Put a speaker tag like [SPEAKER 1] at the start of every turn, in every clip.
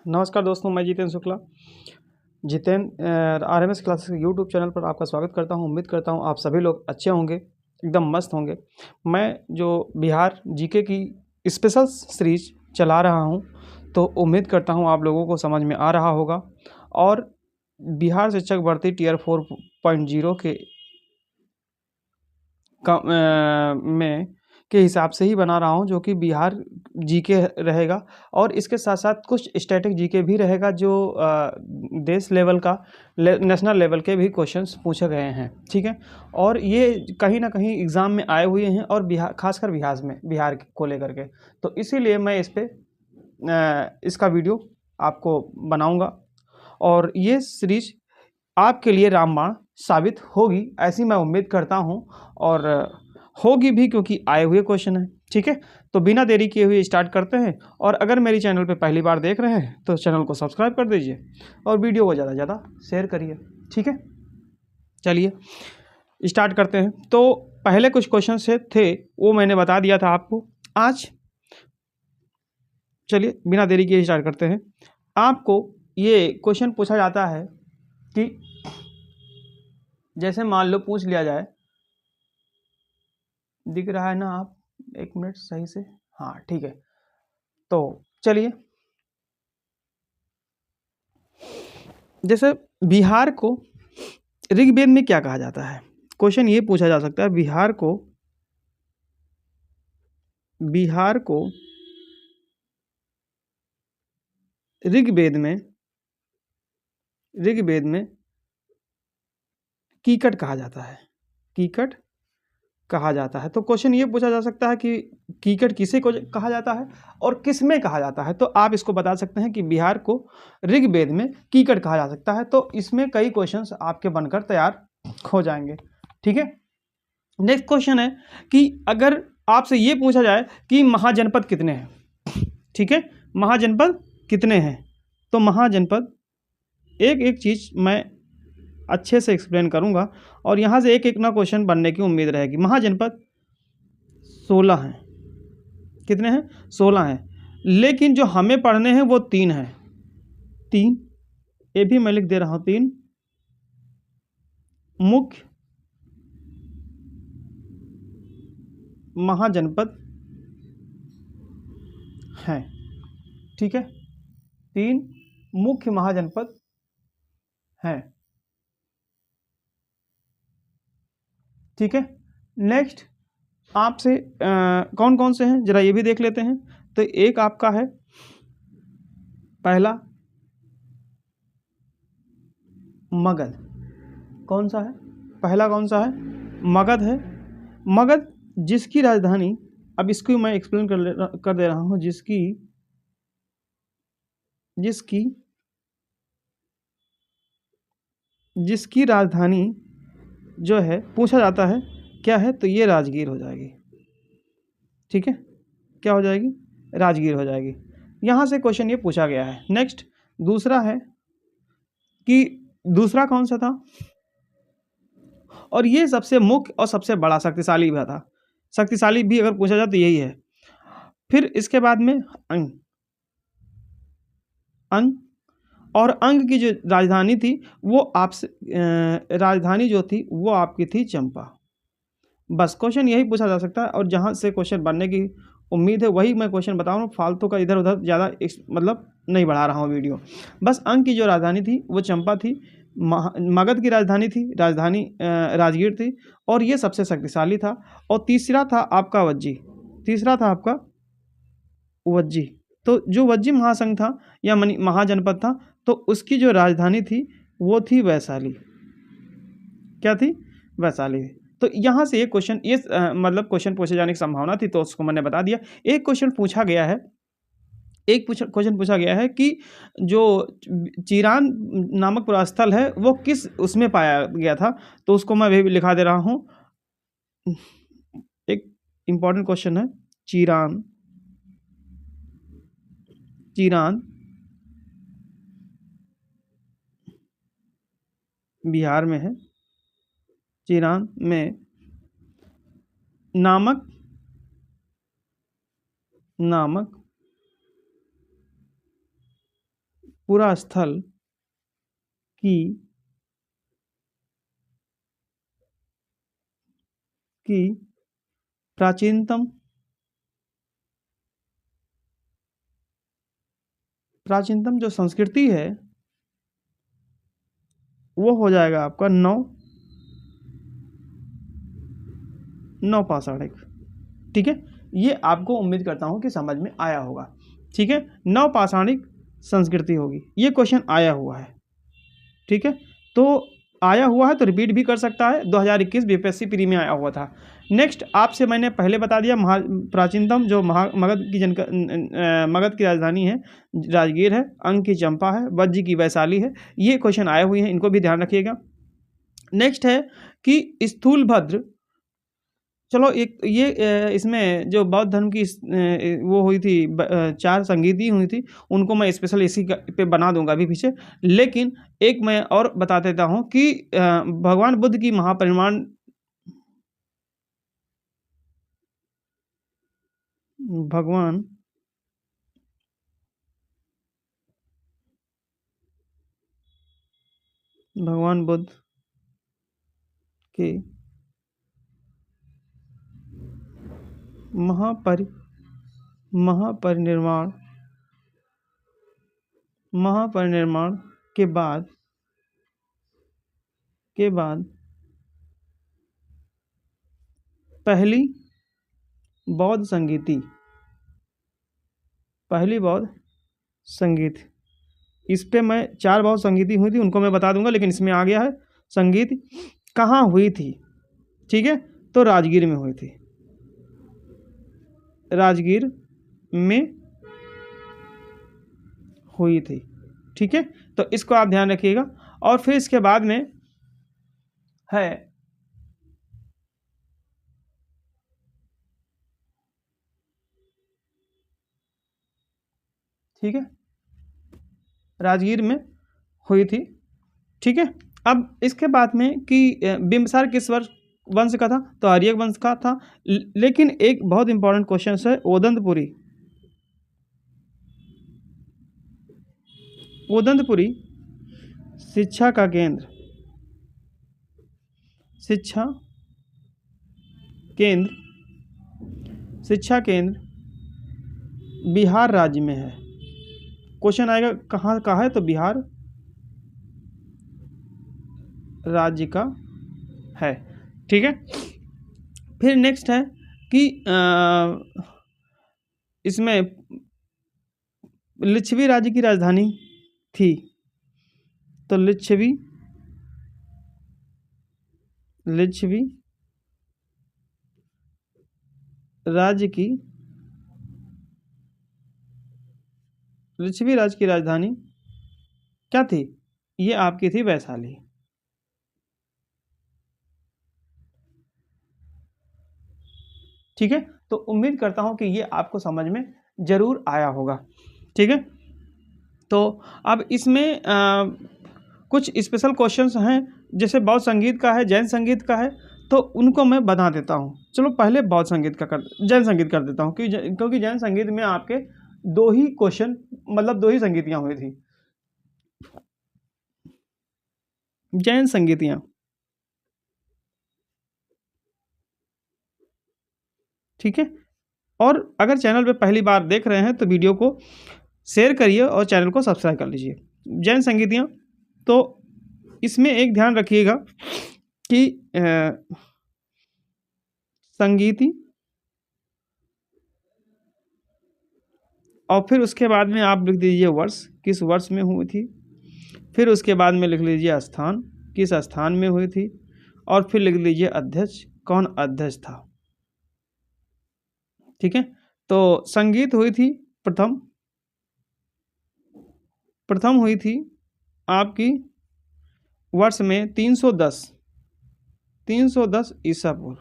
[SPEAKER 1] नमस्कार दोस्तों, मैं जितेंद्र शुक्ला। जितेंद्र आरएमएस क्लासेस के यूट्यूब चैनल पर आपका स्वागत करता हूं। उम्मीद करता हूं आप सभी लोग अच्छे होंगे, एकदम मस्त होंगे। मैं जो बिहार जीके की स्पेशल सीरीज चला रहा हूं, तो उम्मीद करता हूं आप लोगों को समझ में आ रहा होगा। और बिहार शिक्षक भर्ती टीयर 4.0 में के हिसाब से ही बना रहा हूं, जो कि बिहार जीके रहेगा। और इसके साथ साथ कुछ स्टैटिक जीके भी रहेगा, जो देश लेवल का नेशनल लेवल के भी क्वेश्चंस पूछे गए हैं। ठीक है, और ये कहीं ना कहीं एग्ज़ाम में आए हुए हैं, और बिहार, खासकर बिहार को लेकर के। तो इसीलिए मैं इसका वीडियो आपको बनाऊंगा, और ये सीरीज आपके लिए रामबाण साबित होगी, ऐसी मैं उम्मीद करता हूं। और होगी भी, क्योंकि आए हुए क्वेश्चन हैं। ठीक है, तो बिना देरी किए हुए स्टार्ट करते हैं। और अगर मेरी चैनल पे पहली बार देख रहे हैं तो चैनल को सब्सक्राइब कर दीजिए और वीडियो को ज़्यादा से ज़्यादा शेयर करिए। ठीक है, चलिए स्टार्ट करते हैं। तो पहले कुछ क्वेश्चन से थे, वो मैंने बता दिया था आपको आज। चलिए बिना देरी किए स्टार्ट करते हैं। आपको ये क्वेश्चन पूछा जाता है कि जैसे मान लो पूछ लिया जाए, दिख रहा है ना आप? एक मिनट सही से, हाँ ठीक है। तो चलिए, जैसे बिहार को ऋग्वेद में क्या कहा जाता है? क्वेश्चन ये पूछा जा सकता है, बिहार को ऋग्वेद में कीकट कहा जाता है। कीकट कहा जाता है। तो क्वेश्चन ये पूछा जा सकता है कि कीकट किसे को कहा जाता है और किस में कहा जाता है। तो आप इसको बता सकते हैं कि बिहार को ऋग्वेद में कीकट कहा जा सकता है। तो इसमें कई क्वेश्चंस आपके बनकर तैयार हो जाएंगे। ठीक है, नेक्स्ट क्वेश्चन है कि अगर आपसे ये पूछा जाए कि महाजनपद कितने हैं। ठीक है, महाजनपद कितने हैं? तो महाजनपद, एक एक चीज़ मैं अच्छे से एक्सप्लेन करूंगा, और यहाँ से एक एक ना क्वेश्चन बनने की उम्मीद रहेगी। महाजनपद 16 हैं। कितने हैं? 16 हैं। लेकिन जो हमें पढ़ने हैं वो 3 हैं। 3, ये भी मैं लिख दे रहा हूँ। 3 मुख्य महाजनपद हैं। ठीक है, 3 मुख्य महाजनपद हैं। ठीक है, नेक्स्ट आपसे कौन कौन से हैं जरा ये भी देख लेते हैं। तो एक आपका है पहला मगध। कौन सा है? पहला कौन सा है? मगध है। मगध जिसकी राजधानी, अब इसको मैं एक्सप्लेन कर दे रहा हूँ, जिसकी राजधानी जो है पूछा जाता है क्या है, तो ये राजगीर हो जाएगी। ठीक है, क्या हो जाएगी? राजगीर हो जाएगी। यहाँ से क्वेश्चन ये पूछा गया है। नेक्स्ट दूसरा है कि दूसरा कौन सा था, और ये सबसे मुख्य और सबसे बड़ा शक्तिशाली भी था। शक्तिशाली भी अगर पूछा जाए तो यही है। फिर इसके बाद में अंग। और अंग की जो राजधानी थी वो आपसे राजधानी जो थी वो आपकी थी चंपा। बस क्वेश्चन यही पूछा जा सकता है, और जहाँ से क्वेश्चन बनने की उम्मीद है वही मैं क्वेश्चन बता रहा हूँ। फालतू का इधर उधर ज़्यादा मतलब नहीं बढ़ा रहा हूँ वीडियो। बस अंग की जो राजधानी थी वो चंपा थी। मगध की राजधानी राजगीर थी, और ये सबसे शक्तिशाली था। और तीसरा था आपका वज्जी। तो जो वज्जी महासंघ था या महाजनपद था, तो उसकी जो राजधानी थी वो थी वैशाली। क्या थी? वैशाली। तो यहाँ से एक क्वेश्चन मतलब क्वेश्चन पूछे जाने की संभावना थी, तो उसको मैंने बता दिया। एक क्वेश्चन पूछा गया है कि जो चीरान नामक पुरास्थल है वो किस उसमें पाया गया था, तो उसको मैं भी लिखा दे रहा हूँ। एक इम्पॉर्टेंट क्वेश्चन है। चीरान बिहार में है। चीरान में नामक पुरा स्थल की प्राचीनतम जो संस्कृति है वो हो जाएगा आपका नवपाषाणिक। ठीक है, ये आपको उम्मीद करता हूँ कि समझ में आया होगा। ठीक है, नवपाषाणिक संस्कृति होगी, ये क्वेश्चन आया हुआ है। ठीक है, तो आया हुआ है तो रिपीट भी कर सकता है, 2021 बीपीएससी प्री में आया हुआ था। नेक्स्ट आपसे मैंने पहले बता दिया प्राचीनतम जो मगध की राजधानी है राजगीर है, अंग की चंपा है, वज्र की वैशाली है। ये क्वेश्चन आए हुए हैं, इनको भी ध्यान रखिएगा। नेक्स्ट है कि स्थूलभद्र, चलो एक ये इसमें जो बौद्ध धर्म की वो हुई थी 4 संगीति हुई थी, उनको मैं स्पेशल इसी पे बना दूंगा अभी पीछे। लेकिन एक मैं और बता देता हूँ कि भगवान बुद्ध की महापरिनिर्वाण भगवान बुद्ध के महापरिनिर्वाण के बाद पहली बौद्ध संगीत, इस पे मैं 4 बौद्ध संगीति हुई थी उनको मैं बता दूंगा, लेकिन इसमें आ गया है संगीत कहाँ हुई थी। ठीक है, तो राजगीर में हुई थी, राजगीर में हुई थी। ठीक है, तो इसको आप ध्यान रखिएगा। और फिर इसके बाद में है ठीक है, राजगीर में हुई थी। ठीक है, अब इसके बाद में कि बिंबिसार किस वंश का था, तो आर्यक वंश का था। लेकिन एक बहुत इंपॉर्टेंट क्वेश्चन है, ओदंतपुरी शिक्षा केंद्र बिहार राज्य में है। क्वेश्चन आएगा कहाँ का है, तो बिहार राज्य का है। ठीक है, फिर नेक्स्ट है कि इसमें लिच्छवी राज्य की राजधानी थी, तो लिच्छवी राज्य की राजधानी क्या थी, ये आपकी थी वैशाली। ठीक है, तो उम्मीद करता हूं कि ये आपको समझ में जरूर आया होगा। ठीक है, तो अब इसमें कुछ स्पेशल क्वेश्चंस हैं, जैसे बौद्ध संगीत का है, जैन संगीत का है, तो उनको मैं बता देता हूँ। चलो पहले बौद्ध संगीत का जैन संगीत कर देता हूँ, क्योंकि जैन संगीत में आपके 2 ही क्वेश्चन, मतलब 2 ही संगीतियाँ हुई थी, जैन संगीतियाँ। ठीक है, और अगर चैनल पे पहली बार देख रहे हैं तो वीडियो को शेयर करिए और चैनल को सब्सक्राइब कर लीजिए। जैन संगीतियाँ, तो इसमें एक ध्यान रखिएगा कि संगीति, और फिर उसके बाद में आप लिख दीजिए वर्ष, किस वर्ष में हुई थी। फिर उसके बाद में लिख लीजिए स्थान, किस स्थान में हुई थी। और फिर लिख लीजिए अध्यक्ष, कौन अध्यक्ष था। ठीक है, तो संगीत हुई थी प्रथम हुई थी आपकी वर्ष में 310 ईसा पूर्व।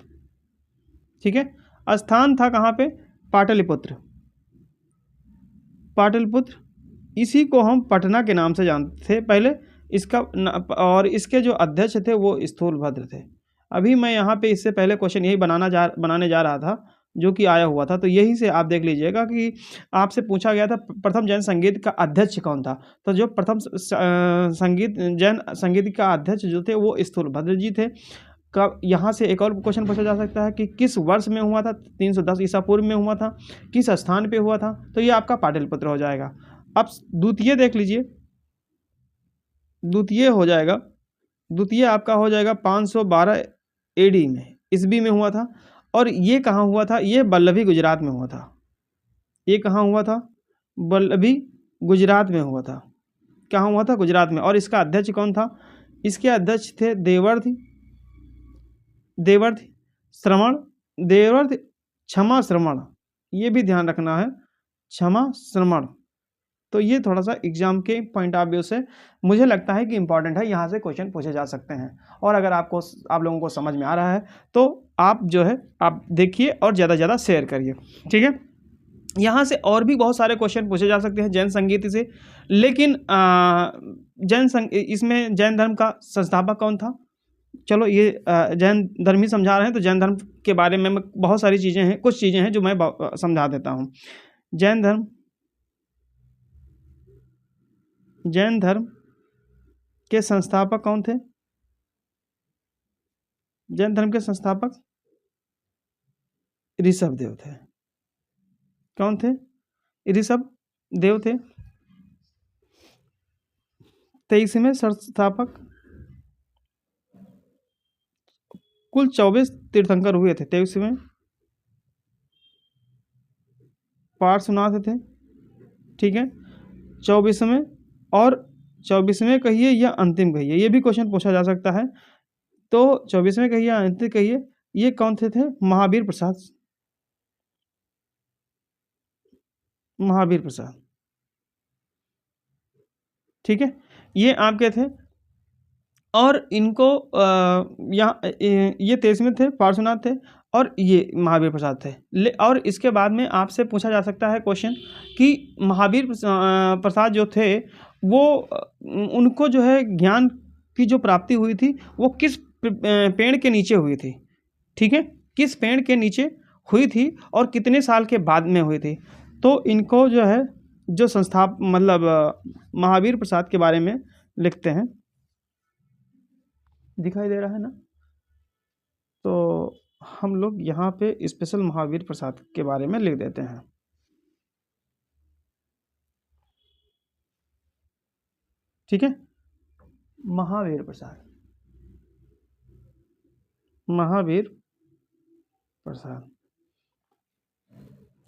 [SPEAKER 1] ठीक है, स्थान था कहाँ पे, पाटलिपुत्र। इसी को हम पटना के नाम से जानते थे पहले, इसका और इसके जो अध्यक्ष थे वो स्थूलभद्र थे। अभी मैं यहाँ पे इससे पहले क्वेश्चन यही बनाने जा रहा था, जो कि आया हुआ था। तो यही से आप देख लीजिएगा कि आपसे पूछा गया था प्रथम जैन संगीत का अध्यक्ष कौन था। तो जो प्रथम संगीत जैन संगीत का अध्यक्ष जो थे वो स्थूलभद्र जी थे। कब, यहाँ से एक और क्वेश्चन पूछा जा सकता है कि किस वर्ष में हुआ था। 310 ईसा पूर्व में हुआ था। किस स्थान पे हुआ था। तो ये आपका पाटलिपुत्र हो जाएगा। अब द्वितीय देख लीजिए, द्वितीय हो जाएगा, द्वितीय आपका हो जाएगा 512 एडी में, ईस्वी में हुआ था। और ये कहाँ हुआ था, ये वल्लभी गुजरात में हुआ था। ये कहाँ हुआ था, वल्लभी गुजरात में हुआ था। कहाँ हुआ था, गुजरात में। और इसका अध्यक्ष कौन था, इसके अध्यक्ष थे देवर्थ श्रवण, देवर्थ क्षमा श्रवण, ये भी ध्यान रखना है, क्षमा श्रवण। तो ये थोड़ा सा एग्जाम के पॉइंट ऑफ व्यू से मुझे लगता है कि इंपॉर्टेंट है, यहाँ से क्वेश्चन पूछे जा सकते हैं। और अगर आप लोगों को समझ में आ रहा है तो आप जो है आप देखिए और ज़्यादा से ज़्यादा शेयर करिए, ठीक है। यहाँ से और भी बहुत सारे क्वेश्चन पूछे जा सकते हैं जैन संगीत से, लेकिन इसमें जैन धर्म का संस्थापक कौन था। चलो ये जैन धर्म ही समझा रहे हैं तो जैन धर्म के बारे में बहुत सारी चीज़ें हैं, कुछ चीज़ें हैं जो मैं समझा देता हूँ। जैन धर्म के संस्थापक कौन थे। जैन धर्म के संस्थापक ऋषभ देव थे। कौन थे, ऋषभ देव थे। 23वें संस्थापक, कुल 24 तीर्थंकर हुए थे। 23वें पार्श्वनाथ थे, ठीक है। 24वें और 24वें कहिए या अंतिम कहिए, ये भी क्वेश्चन पूछा जा सकता है। तो 24वें कहिए या अंतिम कहिए, ये कौन थे महावीर प्रसाद, महावीर प्रसाद, ठीक है। ये आपके थे। और इनको यहाँ ये 23वें थे, पार्श्वनाथ थे, और ये महावीर प्रसाद थे। और इसके बाद में आपसे पूछा जा सकता है क्वेश्चन कि महावीर प्रसाद जो थे वो उनको जो है ज्ञान की जो प्राप्ति हुई थी वो किस पेड़ के नीचे हुई थी, ठीक है। किस पेड़ के नीचे हुई थी और कितने साल के बाद में हुई थी। तो इनको जो है जो संस्था मतलब महावीर प्रसाद के बारे में लिखते हैं, दिखाई दे रहा है ना। तो हम लोग यहाँ पे स्पेशल महावीर प्रसाद के बारे में लिख देते हैं, ठीक है। महावीर प्रसाद, महावीर प्रसाद।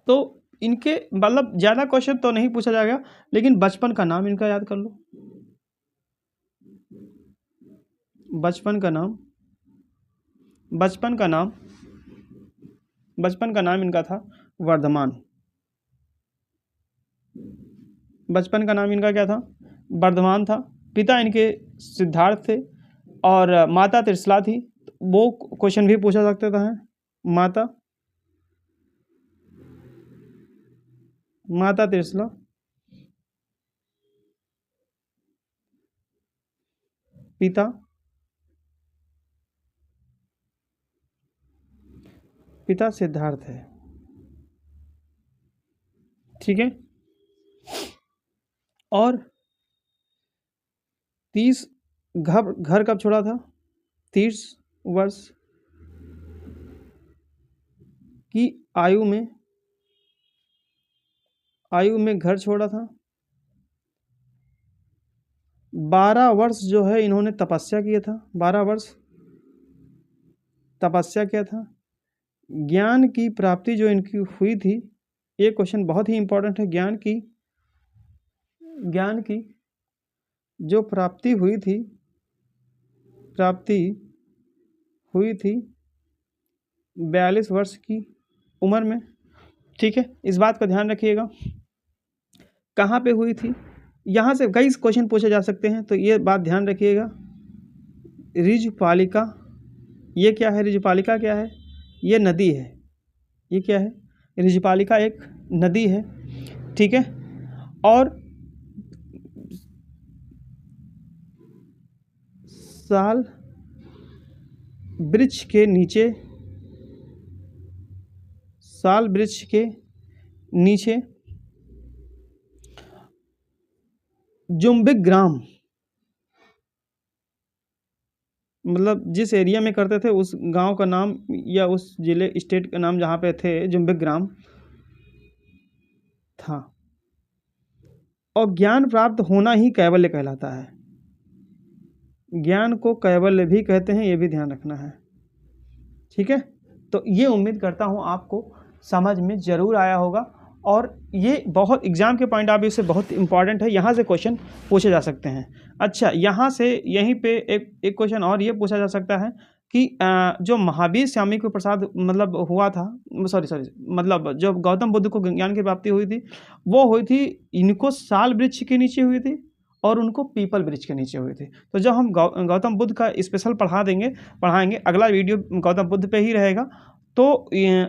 [SPEAKER 1] तो इनके मतलब ज़्यादा क्वेश्चन तो नहीं पूछा जाएगा, लेकिन बचपन का नाम इनका याद कर लो। बचपन का नाम, बचपन का नाम, बचपन का नाम इनका था वर्धमान। बचपन का नाम इनका क्या था, वर्धमान था। पिता इनके सिद्धार्थ थे और माता त्रिशला थी। वो क्वेश्चन भी पूछा सकता था, माता, माता त्रिशला, पिता, पिता सिद्धार्थ है, ठीक है। और 30 घर कब छोड़ा था, 30 वर्ष की आयु में घर छोड़ा था। 12 वर्ष जो है इन्होंने तपस्या किया था, 12 वर्ष तपस्या किया था। ज्ञान की प्राप्ति जो इनकी हुई थी, ये क्वेश्चन बहुत ही इंपॉर्टेंट है। ज्ञान की जो प्राप्ति हुई थी 42 वर्ष की उम्र में, ठीक है। इस बात का ध्यान रखिएगा। कहाँ पे हुई थी, यहाँ से कई क्वेश्चन पूछे जा सकते हैं, तो ये बात ध्यान रखिएगा। ऋजुपालिका, ये क्या है, ऋजुपालिका क्या है, ये नदी है। ये क्या है, ऋजुपालिका एक नदी है, ठीक है। और साल वृक्ष के नीचे, साल वृक्ष के नीचे जुम्बिक ग्राम, मतलब जिस एरिया में करते थे उस गांव का नाम या उस जिले स्टेट का नाम जहाँ पे थे जुम्बिक ग्राम था। और ज्ञान प्राप्त होना ही कैवल्य कहलाता है। ज्ञान को कैवल्य भी कहते हैं, ये भी ध्यान रखना है। ठीक है, तो ये उम्मीद करता हूँ आपको समझ में ज़रूर आया होगा, और ये बहुत एग्जाम के पॉइंट ऑफ व्यू से बहुत इंपॉर्टेंट है। यहाँ से क्वेश्चन पूछे जा सकते हैं। अच्छा, यहाँ से यहीं पे एक क्वेश्चन और ये पूछा जा सकता है कि जो महावीर स्वामी को प्रसाद मतलब हुआ था, सॉरी मतलब जो गौतम बुद्ध को ज्ञान की प्राप्ति हुई थी, वो हुई थी, इनको साल वृक्ष के नीचे हुई थी और उनको पीपल वृक्ष के नीचे हुए थे। तो जब हम गौतम बुद्ध का स्पेशल पढ़ाएंगे, अगला वीडियो गौतम बुद्ध पे ही रहेगा, तो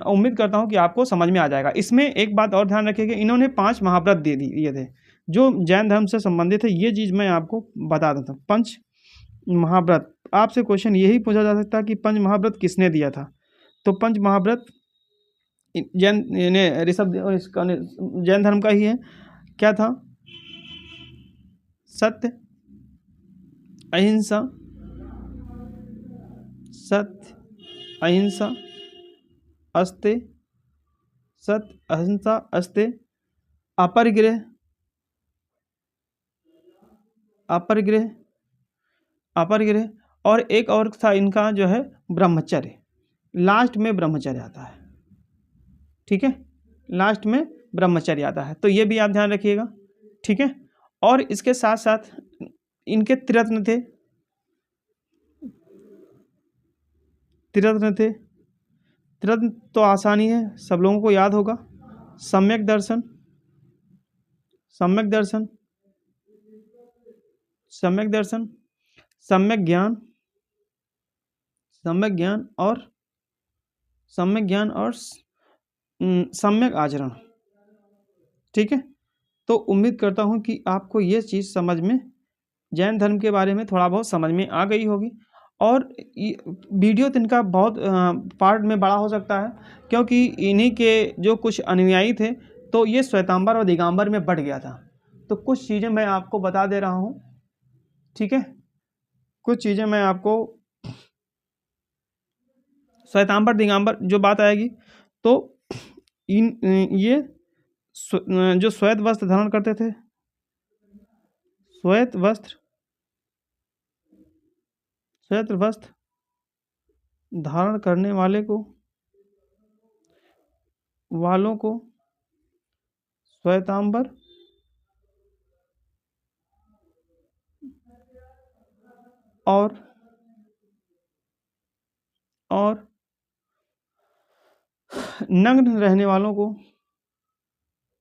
[SPEAKER 1] उम्मीद करता हूँ कि आपको समझ में आ जाएगा। इसमें एक बात और ध्यान रखिएगा, इन्होंने 5 महाव्रत दे दिए थे जो जैन धर्म से संबंधित है। ये चीज़ मैं आपको बता देता हूँ। 5 महाव्रत, आपसे क्वेश्चन यही पूछा जा सकता है कि 5 महाव्रत किसने दिया था। तो 5 महाव्रत जैन जैन धर्म का ही है। क्या था? सत्य, अहिंसा, सत्य, अहिंसा, अस्त्य, सत्य, अहिंसा, अस्त्य, अपरिग्रह, अपरिग्रह, अपरिग्रह, और एक और था इनका जो है ब्रह्मचर्य। लास्ट में ब्रह्मचर्य आता है। ठीक है, लास्ट में ब्रह्मचर्य आता है, तो ये भी आप ध्यान रखिएगा। ठीक है, और इसके साथ साथ इनके त्रिरत्न थे। त्रिरत्न थे, त्रिरत्न तो आसानी है, सब लोगों को याद होगा। सम्यक दर्शन, सम्यक दर्शन, सम्यक दर्शन, सम्यक ज्ञान, सम्यक ज्ञान और सम्यक ज्ञान और सम्यक आचरण। ठीक है, तो उम्मीद करता हूँ कि आपको ये चीज़ समझ में, जैन धर्म के बारे में थोड़ा बहुत समझ में आ गई होगी। और वीडियो तो इनका बहुत पार्ट में बड़ा हो सकता है, क्योंकि इन्हीं के जो कुछ अनुयायी थे, तो ये श्वेतांबर और दिगंबर में बढ़ गया था। तो कुछ चीज़ें मैं आपको बता दे रहा हूँ। ठीक है, कुछ चीज़ें मैं आपको, श्वेतांबर दिगंबर जो बात आएगी, तो ये जो श्वेत वस्त्र धारण करते थे, श्वेत वस्त्र धारण करने वालों को श्वेतांबर और नग्न रहने वालों को,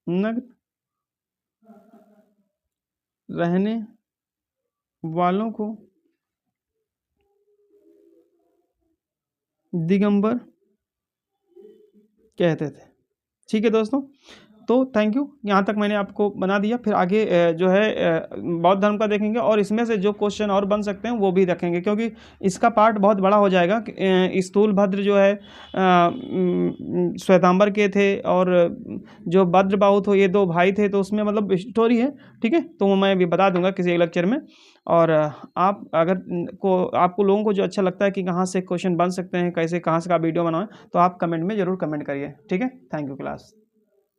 [SPEAKER 1] नग्न रहने वालों को दिगंबर कहते थे। ठीक है दोस्तों, तो थैंक यू, यहाँ तक मैंने आपको बना दिया। फिर आगे जो है बौद्ध धर्म का देखेंगे, और इसमें से जो क्वेश्चन और बन सकते हैं वो भी रखेंगे, क्योंकि इसका पार्ट बहुत बड़ा हो जाएगा। स्थूलभद्र जो है श्वेतांबर के थे, और जो भद्रबाहु थे, ये 2 भाई थे, तो उसमें मतलब स्टोरी है। ठीक है, तो वो मैं भी बता दूंगा किसी एक लेक्चर में। और आपको लोगों को जो अच्छा लगता है कि कहाँ से क्वेश्चन बन सकते हैं, कैसे कहाँ से का वीडियो बनाएं, तो आप कमेंट में ज़रूर कमेंट करिए। ठीक है, थैंक यू क्लास।